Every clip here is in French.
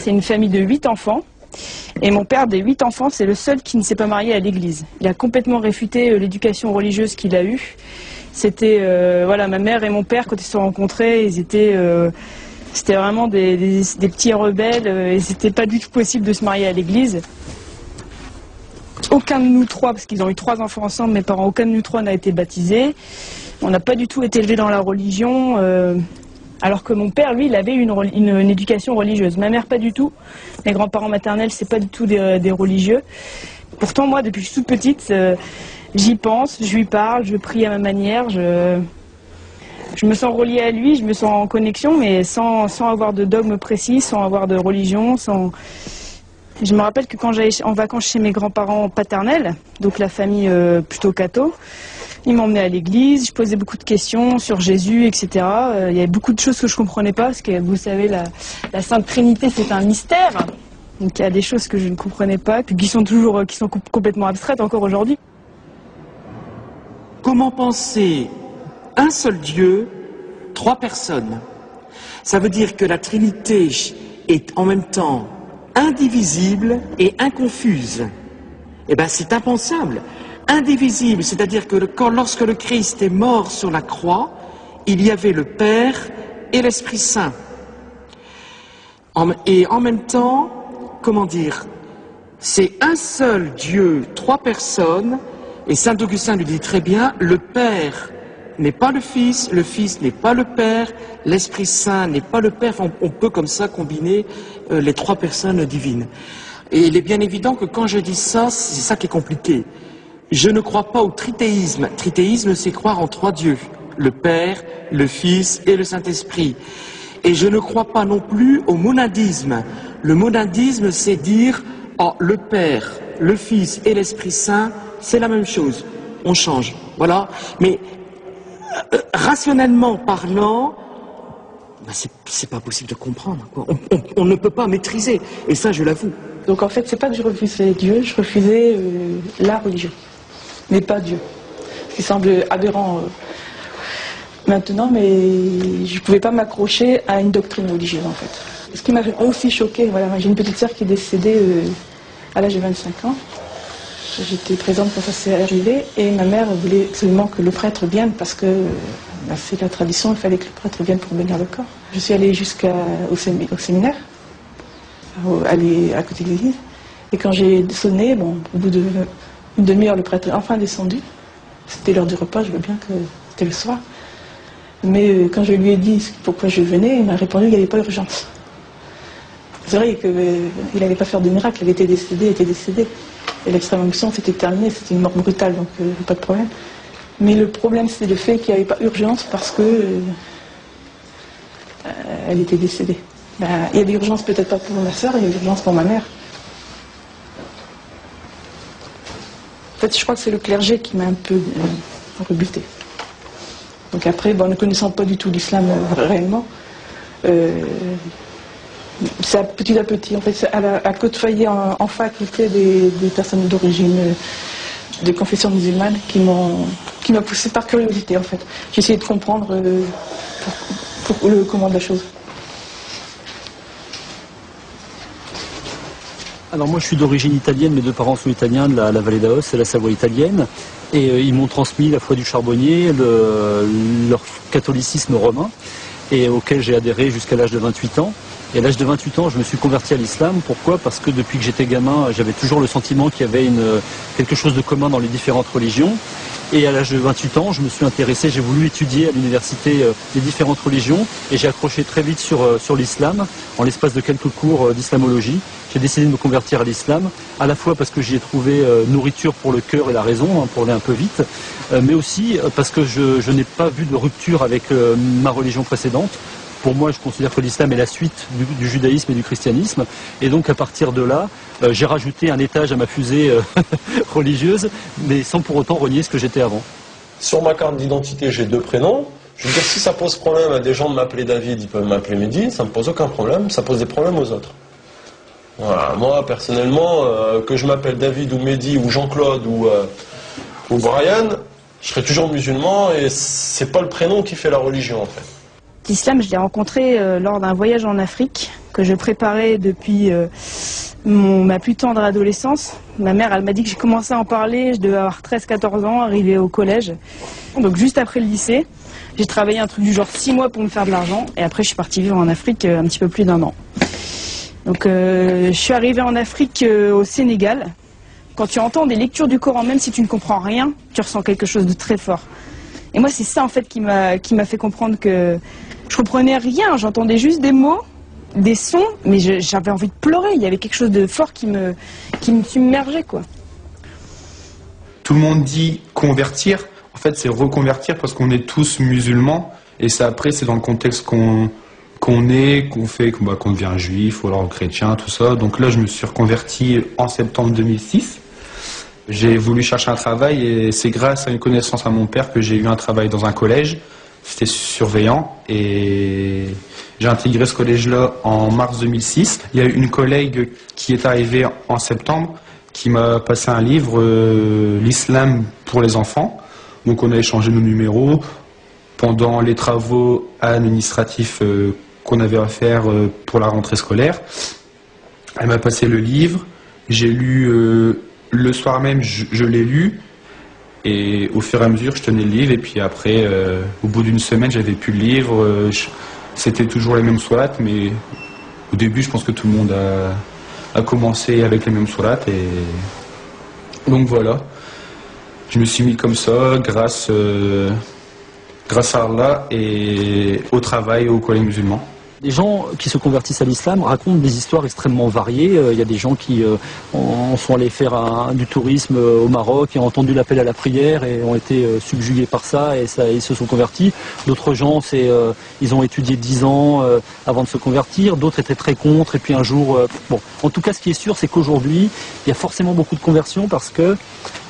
c'est une famille de 8 enfants. Et mon père, des 8 enfants, c'est le seul qui ne s'est pas marié à l'église. Il a complètement réfuté l'éducation religieuse qu'il a eue. C'était, voilà, ma mère et mon père, quand ils se sont rencontrés, ils étaient, c'était vraiment des petits rebelles, et c'était pas du tout possible de se marier à l'église. Aucun de nous trois, parce qu'ils ont eu 3 enfants ensemble, mes parents, aucun de nous trois n'a été baptisé. On n'a pas du tout été élevés dans la religion. Alors que mon père, lui, il avait une éducation religieuse. Ma mère, pas du tout. Mes grands-parents maternels, c'est pas du tout des religieux. Pourtant, moi, depuis que je suis toute petite, j'y pense, je lui parle, je prie à ma manière. Je me sens reliée à lui, je me sens en connexion, mais sans avoir de dogme précis, sans avoir de religion. Je me rappelle que quand j'allais en vacances chez mes grands-parents paternels, donc la famille plutôt catho, ils m'emmenaient à l'église, je posais beaucoup de questions sur Jésus, etc. Il y avait beaucoup de choses que je ne comprenais pas, parce que vous savez, la Sainte Trinité, c'est un mystère. Donc il y a des choses que je ne comprenais pas, puis qui sont complètement abstraites encore aujourd'hui. Comment penser un seul Dieu, 3 personnes? Ça veut dire que la Trinité est en même temps indivisible et inconfuse. Eh bien, c'est impensable. Indivisible, c'est-à-dire que lorsque le Christ est mort sur la croix, il y avait le Père et l'Esprit Saint. Et en même temps, comment dire, c'est un seul Dieu, 3 personnes, et Saint Augustin lui dit très bien, le Père n'est pas le Fils n'est pas le Père, l'Esprit Saint n'est pas le Père. Enfin, on peut comme ça combiner les 3 personnes divines. Et il est bien évident que quand je dis ça, c'est ça qui est compliqué. Je ne crois pas au trithéisme. Trithéisme, c'est croire en 3 dieux, le Père, le Fils et le Saint-Esprit. Et je ne crois pas non plus au monadisme. Le monadisme, c'est dire, oh, le Père, le Fils et l'Esprit Saint, c'est la même chose. On change, voilà. Mais rationnellement parlant, ben c'est pas possible de comprendre, quoi. On ne peut pas maîtriser, et ça, je l'avoue. Donc en fait, c'est pas que je refusais Dieu, je refusais la religion, mais pas Dieu. Ce qui semble aberrant maintenant, mais je ne pouvais pas m'accrocher à une doctrine religieuse en fait. Ce qui m'a aussi choqué, voilà, j'ai une petite sœur qui est décédée à l'âge de 25 ans. J'étais présente quand ça s'est arrivé et ma mère voulait absolument que le prêtre vienne parce que c'est la tradition, il fallait que le prêtre vienne pour bénir le corps. Je suis allée jusqu'au séminaire, aller à côté de l'église, et quand j'ai sonné, bon, au bout d'une demi-heure, le prêtre est enfin descendu. C'était l'heure du repas, je veux bien que c'était le soir. Mais quand je lui ai dit pourquoi je venais, il m'a répondu qu'il n'y avait pas d'urgence. C'est vrai qu'il n'allait pas faire de miracle, il était décédé. Et l'extrême onction, c'était terminé, c'était une mort brutale, donc pas de problème. Mais le problème, c'est le fait qu'il n'y avait pas urgence parce que elle était décédée. Ben, il y avait urgence peut-être pas pour ma soeur, il y avait urgence pour ma mère. En fait, je crois que c'est le clergé qui m'a un peu rebuté. Donc après, bon, ne connaissant pas du tout l'islam réellement, c'est petit à petit, en fait, à côtoyer en faculté des personnes d'origine, de confession musulmane qui m'a poussé par curiosité, en fait. J'ai essayé de comprendre pour le comment de la chose. Alors moi je suis d'origine italienne, mes 2 parents sont italiens de la vallée d'Aos, c'est la Savoie italienne, et ils m'ont transmis la foi du charbonnier, leur catholicisme romain, et auquel j'ai adhéré jusqu'à l'âge de 28 ans. Et à l'âge de 28 ans, je me suis converti à l'islam. Pourquoi? Parce que depuis que j'étais gamin, j'avais toujours le sentiment qu'il y avait quelque chose de commun dans les différentes religions. Et à l'âge de 28 ans, je me suis intéressé, j'ai voulu étudier à l'université les différentes religions et j'ai accroché très vite sur l'islam, en l'espace de quelques cours d'islamologie. J'ai décidé de me convertir à l'islam, à la fois parce que j'y ai trouvé nourriture pour le cœur et la raison, hein, pour aller un peu vite, mais aussi parce que je n'ai pas vu de rupture avec ma religion précédente. Pour moi, je considère que l'islam est la suite du judaïsme et du christianisme. Et donc, à partir de là, j'ai rajouté un étage à ma fusée religieuse, mais sans pour autant renier ce que j'étais avant. Sur ma carte d'identité, j'ai 2 prénoms. Je veux dire, si ça pose problème à des gens de m'appeler David, ils peuvent m'appeler Mehdi, ça ne me pose aucun problème, ça pose des problèmes aux autres. Voilà, moi, personnellement, que je m'appelle David ou Mehdi ou Jean-Claude ou Brian, je serai toujours musulman et c'est pas le prénom qui fait la religion, en fait. L'islam, je l'ai rencontré lors d'un voyage en Afrique, que je préparais depuis ma plus tendre adolescence. Ma mère, elle m'a dit que j'ai commencé à en parler, je devais avoir 13-14 ans, arrivé au collège. Donc juste après le lycée, j'ai travaillé un truc du genre 6 mois pour me faire de l'argent, et après je suis partie vivre en Afrique un petit peu plus d'1 an. Donc je suis arrivée en Afrique au Sénégal. Quand tu entends des lectures du Coran, même si tu ne comprends rien, tu ressens quelque chose de très fort. Et moi, c'est ça en fait qui m'a fait comprendre que je comprenais rien. J'entendais juste des mots, des sons, mais j'avais envie de pleurer. Il y avait quelque chose de fort qui me submergeait, quoi. Tout le monde dit convertir. En fait, c'est reconvertir parce qu'on est tous musulmans. Et après, c'est dans le contexte qu'on est, qu'on devient juif ou alors chrétien, tout ça. Donc là, je me suis reconverti en septembre 2006. J'ai voulu chercher un travail et c'est grâce à une connaissance à mon père que j'ai eu un travail dans un collège. C'était surveillant et j'ai intégré ce collège-là en mars 2006. Il y a une collègue qui est arrivée en septembre qui m'a passé un livre, l'islam pour les enfants. Donc on a échangé nos numéros pendant les travaux administratifs qu'on avait à faire pour la rentrée scolaire. Elle m'a passé le livre, j'ai lu le soir même, je l'ai lu. Et au fur et à mesure, je tenais le livre. Et puis après, au bout d'une semaine, j'avais plus le livre. C'était toujours les mêmes sourates. Mais au début, je pense que tout le monde a commencé avec les mêmes sourates. Et donc voilà. Je me suis mis comme ça, grâce à Allah et au travail au collège musulman. Les gens qui se convertissent à l'islam racontent des histoires extrêmement variées. Il y a des gens qui en sont allés faire du tourisme au Maroc et ont entendu l'appel à la prière et ont été subjugués par ça et ils se sont convertis. D'autres gens, ils ont étudié 10 ans avant de se convertir. D'autres étaient très contre et puis un jour... Bon, en tout cas, ce qui est sûr, c'est qu'aujourd'hui, il y a forcément beaucoup de conversions parce que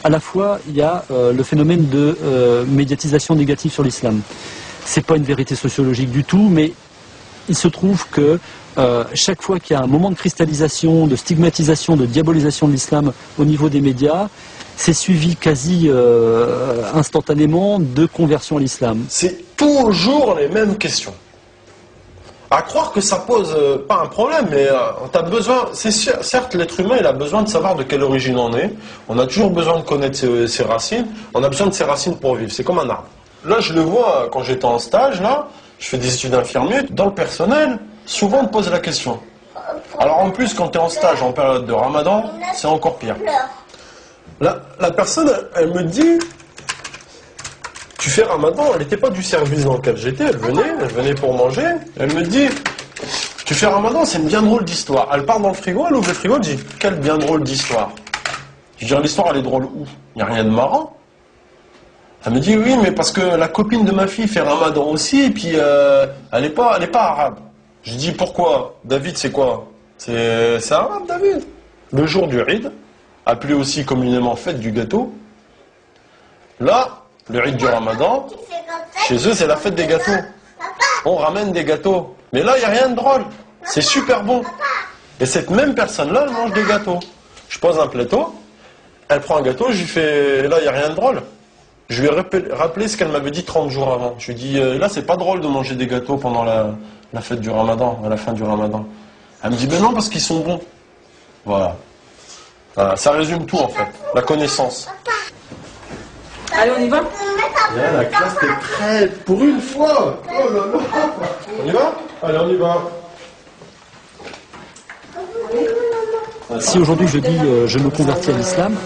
à la fois, il y a le phénomène de médiatisation négative sur l'islam. C'est pas une vérité sociologique du tout, mais il se trouve que chaque fois qu'il y a un moment de cristallisation, de stigmatisation, de diabolisation de l'islam au niveau des médias, c'est suivi quasi instantanément de conversion à l'islam. C'est toujours les mêmes questions. À croire que ça pose pas un problème, mais t'as besoin. C'est certes, l'être humain, il a besoin de savoir de quelle origine on est. On a toujours besoin de connaître ses racines. On a besoin de ses racines pour vivre. C'est comme un arbre. Là, je le vois quand j'étais en stage, là. Je fais des études infirmières. Dans le personnel, souvent on te pose la question. Alors en plus, quand tu es en stage en période de Ramadan, c'est encore pire. La personne, elle me dit, tu fais Ramadan, elle n'était pas du service dans lequel j'étais, elle venait pour manger. Elle me dit, tu fais Ramadan, c'est une bien drôle d'histoire. Elle part dans le frigo, elle ouvre le frigo, elle dit, quelle bien drôle d'histoire. Je dis, l'histoire elle est drôle où? Il n'y a rien de marrant. Elle me dit oui, mais parce que la copine de ma fille fait Ramadan aussi, et puis elle est pas arabe. Je dis pourquoi? David, c'est quoi? C'est arabe, David. Le jour du Eid, appelé aussi communément fête du gâteau. Là, le Eid du Ramadan, chez eux, c'est la fête des gâteaux. On ramène des gâteaux. Mais là, il n'y a rien de drôle. C'est super bon. Et cette même personne-là, elle mange des gâteaux. Je pose un plateau, elle prend un gâteau, je lui fais, là, il n'y a rien de drôle. Je lui ai rappelé ce qu'elle m'avait dit 30 jours avant. Je lui ai dit, là, c'est pas drôle de manger des gâteaux pendant la fête du Ramadan, à la fin du Ramadan. Elle me dit, ben non, parce qu'ils sont bons. Voilà. Voilà. Ça résume tout, en fait. La connaissance. Allez, on y va? Là, la classe est prête pour une fois. Oh là là. On y va? Allez, on y va. Si aujourd'hui je dis je me convertis à l'islam,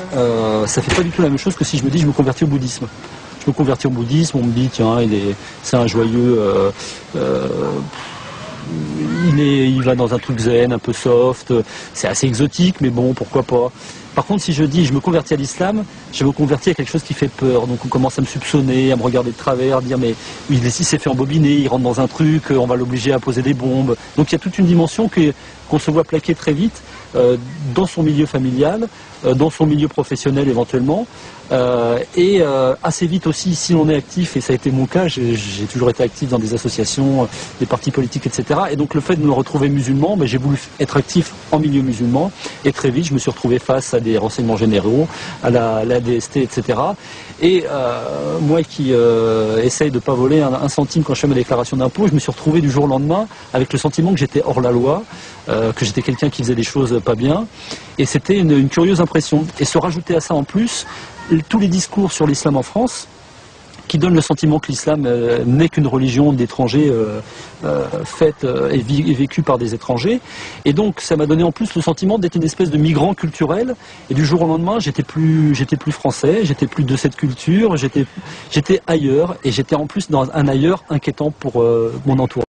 ça fait pas du tout la même chose que si je me dis je me convertis au bouddhisme. Je me convertis au bouddhisme, on me dit tiens, c'est un joyeux, il va dans un truc zen, un peu soft, c'est assez exotique, mais bon, pourquoi pas. Par contre, si je dis je me convertis à l'islam, je me convertis à quelque chose qui fait peur. Donc on commence à me soupçonner, à me regarder de travers, à dire mais il s'est fait embobiner, il rentre dans un truc, on va l'obliger à poser des bombes. Donc il y a toute une dimension qu'on se voit plaquer très vite dans son milieu familial, dans son milieu professionnel éventuellement, et assez vite aussi si l'on est actif, et ça a été mon cas, j'ai toujours été actif dans des associations, des partis politiques, etc. Et donc le fait de me retrouver musulman, j'ai voulu être actif en milieu musulman, et très vite je me suis retrouvé face à à des renseignements généraux, à la DST, etc. Et moi qui essaye de ne pas voler un centime quand je fais ma déclaration d'impôt, je me suis retrouvé du jour au lendemain avec le sentiment que j'étais hors la loi, que j'étais quelqu'un qui faisait des choses pas bien. Et c'était une curieuse impression. Et se rajouter à ça en plus, tous les discours sur l'islam en France, qui donne le sentiment que l'islam n'est qu'une religion d'étrangers faite et vécue par des étrangers. Et donc ça m'a donné en plus le sentiment d'être une espèce de migrant culturel. Et du jour au lendemain, j'étais plus français, j'étais plus de cette culture, j'étais ailleurs. Et j'étais en plus dans un ailleurs inquiétant pour mon entourage.